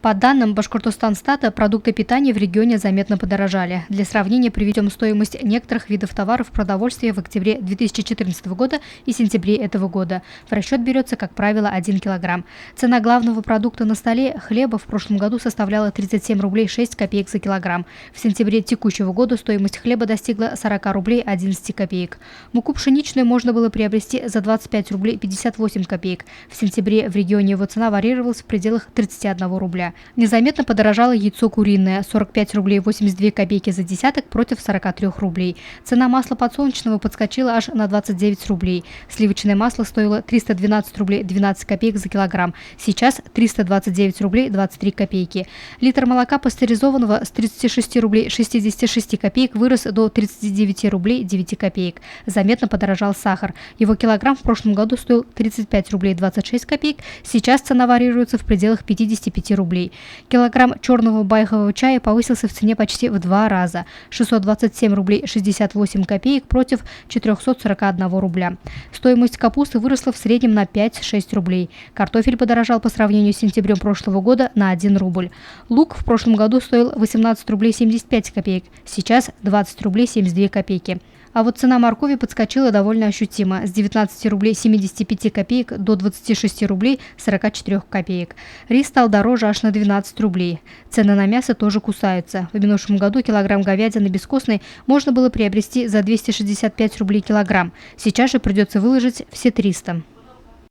По данным Башкортостанстата, продукты питания в регионе заметно подорожали. Для сравнения приведем стоимость некоторых видов товаров продовольствия в октябре 2014 года и сентябре этого года. В расчет берется, как правило, 1 килограмм. Цена главного продукта на столе – хлеба в прошлом году составляла 37 рублей 6 копеек за килограмм. В сентябре текущего года стоимость хлеба достигла 40 рублей 11 копеек. Муку пшеничную можно было приобрести за 25 рублей 58 копеек. В сентябре в регионе его цена варьировалась в пределах 31 рубля. Незаметно подорожало яйцо куриное – 45 рублей 82 копейки за десяток против 43 рублей. Цена масла подсолнечного подскочила аж на 29 рублей. Сливочное масло стоило 312 рублей 12 копеек за килограмм. Сейчас 329 рублей 23 копейки. Литр молока пастеризованного с 36 рублей 66 копеек вырос до 39 рублей 9 копеек. Заметно подорожал сахар. Его килограмм в прошлом году стоил 35 рублей 26 копеек. Сейчас цена варьируется в пределах 55 рублей. Килограмм черного байхового чая повысился в цене почти в 2 раза – 627 рублей 68 копеек против 441 рубля. Стоимость капусты выросла в среднем на 5-6 рублей. Картофель подорожал по сравнению с сентябрем прошлого года на 1 рубль. Лук в прошлом году стоил 18 рублей 75 копеек, сейчас 20 рублей 72 копейки. А вот цена моркови подскочила довольно ощутимо – с 19 рублей 75 копеек до 26 рублей 44 копеек. Рис стал дороже аж на 12 рублей. Цены на мясо тоже кусаются. В минувшем году килограмм говядины бескостной можно было приобрести за 265 рублей килограмм. Сейчас же придется выложить все 300.